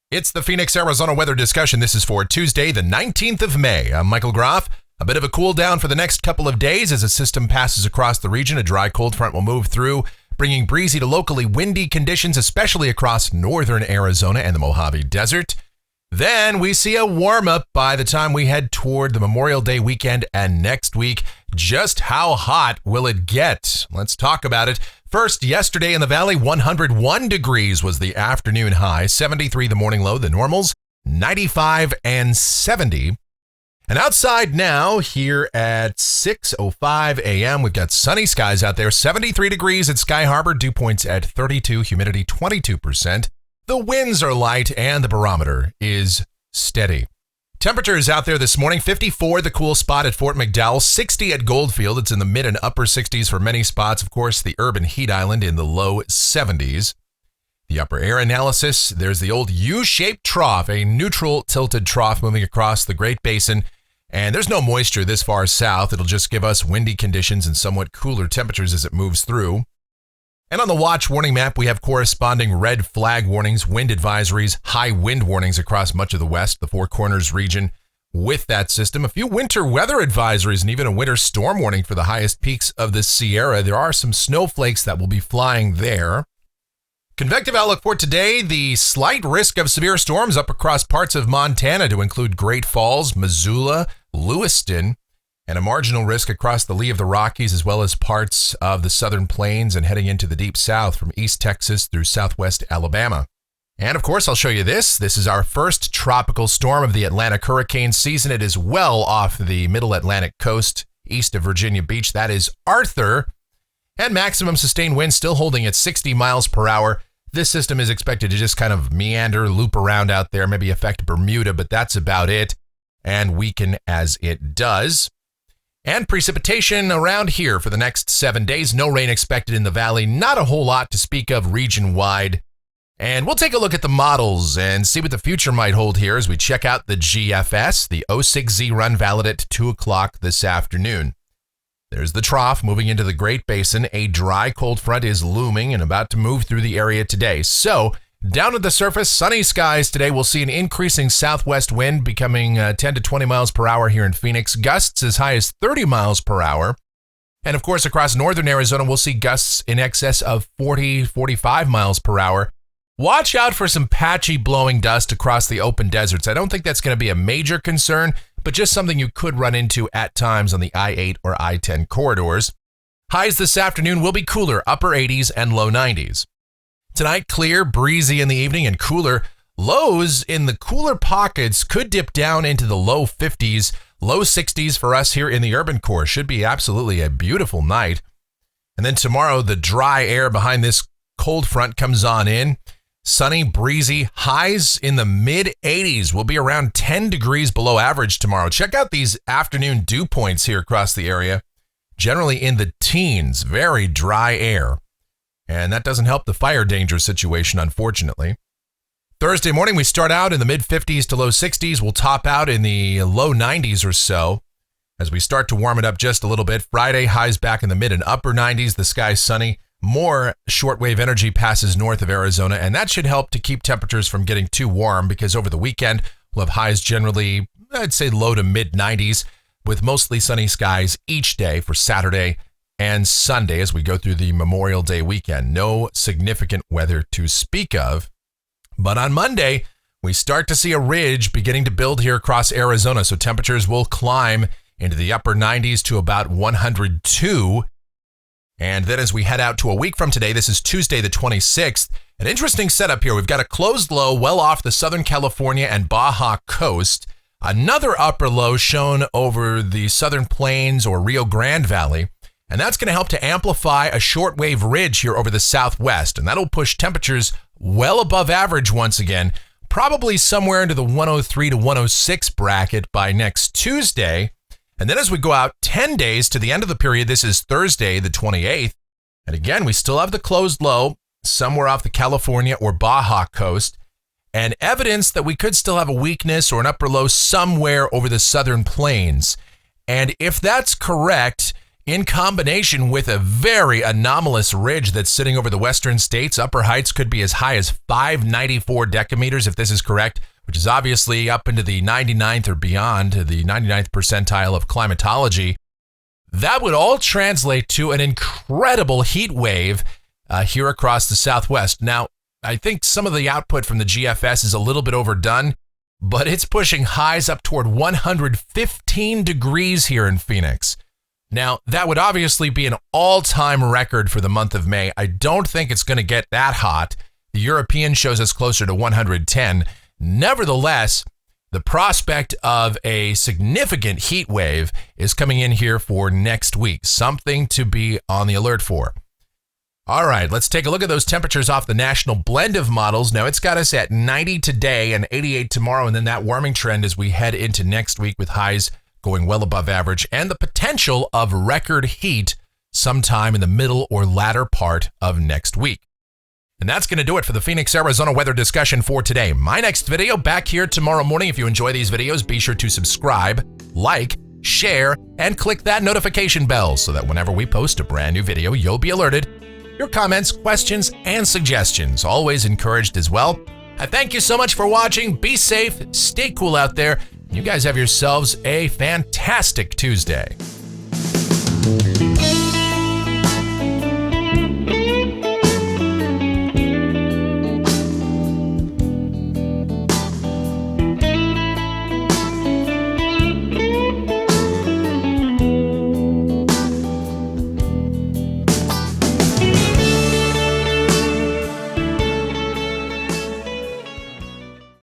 It's the Phoenix, Arizona weather discussion. This is for Tuesday, the 19th of May. I'm Michael Groff. A bit of a cool down for the next couple of days as a system passes across the region. A dry cold front will move through, bringing breezy to locally windy conditions, especially across northern Arizona and the Mojave Desert. Then we see a warm up by the time we head toward the Memorial Day weekend and next week. Just how hot will it get? Let's talk about it. First, yesterday in the valley, 101 degrees was the afternoon high, 73 the morning low, the normals, 95 and 70. And outside now, here at 6:05 a.m., we've got sunny skies out there, 73 degrees at Sky Harbor, dew points at 32, humidity 22%. The winds are light and the barometer is steady. Temperatures out there this morning, 54 the cool spot at Fort McDowell, 60 at Goldfield. It's in the mid and upper 60s for many spots. Of course, the urban heat island in the low 70s. The upper air analysis, there's the old U-shaped trough, a neutral tilted trough moving across the Great Basin. And there's no moisture this far south. It'll just give us windy conditions and somewhat cooler temperatures as it moves through. And on the watch warning map, we have corresponding red flag warnings, wind advisories, high wind warnings across much of the west, the Four Corners region. With that system, a few winter weather advisories and even a winter storm warning for the highest peaks of the Sierra. There are some snowflakes that will be flying there. Convective outlook for today, the slight risk of severe storms up across parts of Montana to include Great Falls, Missoula, Lewiston, and a marginal risk across the lee of the Rockies as well as parts of the southern plains and heading into the deep south from East Texas through southwest Alabama. And of course, I'll show you this. This is our first tropical storm of the Atlantic hurricane season. It is well off the middle Atlantic coast east of Virginia Beach. That is Arthur. And maximum sustained winds still holding at 60 miles per hour. This system is expected to just kind of meander, loop around out there, maybe affect Bermuda, but that's about it, and weaken as it does. And precipitation around here for the next 7 days. No rain expected in the valley. Not a whole lot to speak of region-wide. And we'll take a look at the models and see what the future might hold here as we check out the GFS, the 06Z run valid at 2 o'clock this afternoon. There's the trough moving into the Great Basin. A dry cold front is looming and about to move through the area today. So, down at the surface, sunny skies today. We'll see an increasing southwest wind becoming 10 to 20 miles per hour here in Phoenix. Gusts as high as 30 miles per hour. And of course, across northern Arizona, we'll see gusts in excess of 40, 45 miles per hour. Watch out for some patchy blowing dust across the open deserts. I don't think that's going to be a major concern, but just something you could run into at times on the I-8 or I-10 corridors. Highs this afternoon will be cooler, upper 80s and low 90s. Tonight, clear, breezy in the evening, and cooler. Lows in the cooler pockets could dip down into the low 50s, low 60s for us here in the urban core. Should be absolutely a beautiful night. And then tomorrow, the dry air behind this cold front comes on in. Sunny, breezy, highs in the mid-80s. Will be around 10 degrees below average tomorrow. Check out these afternoon dew points here across the area. Generally in the teens, very dry air. And that doesn't help the fire danger situation, unfortunately. Thursday morning, we start out in the mid-50s to low 60s. We'll top out in the low 90s or so as we start to warm it up just a little bit. Friday, highs back in the mid and upper 90s. The sky's sunny. More shortwave energy passes north of Arizona, and that should help to keep temperatures from getting too warm because over the weekend, we'll have highs generally, I'd say low to mid 90s with mostly sunny skies each day for Saturday and Sunday as we go through the Memorial Day weekend. No significant weather to speak of. But on Monday, we start to see a ridge beginning to build here across Arizona, so temperatures will climb into the upper 90s to about 102. And then as we head out to a week from today, this is Tuesday the 26th, an interesting setup here. We've got a closed low well off the Southern California and Baja coast, another upper low shown over the Southern Plains or Rio Grande Valley, and that's going to help to amplify a shortwave ridge here over the southwest, and that'll push temperatures well above average once again, probably somewhere into the 103 to 106 bracket by next Tuesday. And then as we go out 10 days to the end of the period, this is Thursday, the 28th. And again, we still have the closed low somewhere off the California or Baja coast and evidence that we could still have a weakness or an upper low somewhere over the southern plains. And if that's correct, in combination with a very anomalous ridge that's sitting over the western states. Upper heights could be as high as 594 decameters if this is correct, which is obviously up into the 99th or beyond, the 99th percentile of climatology. That would all translate to an incredible heat wave here across the Southwest. Now, I think some of the output from the GFS is a little bit overdone, but it's pushing highs up toward 115 degrees here in Phoenix. Now, that would obviously be an all-time record for the month of May. I don't think it's going to get that hot. The European shows us closer to 110. Nevertheless, the prospect of a significant heat wave is coming in here for next week. Something to be on the alert for. All right, let's take a look at those temperatures off the national blend of models. Now, it's got us at 90 today and 88 tomorrow, and then that warming trend as we head into next week with highs going well above average and the potential of record heat sometime in the middle or latter part of next week. And that's going to do it for the Phoenix, Arizona weather discussion for today. My next video back here tomorrow morning. If you enjoy these videos, be sure to subscribe, like, share, and click that notification bell so that whenever we post a brand new video, you'll be alerted. Your comments, questions, and suggestions always encouraged as well. I thank you so much for watching. Be safe, stay cool out there. You guys have yourselves a fantastic Tuesday.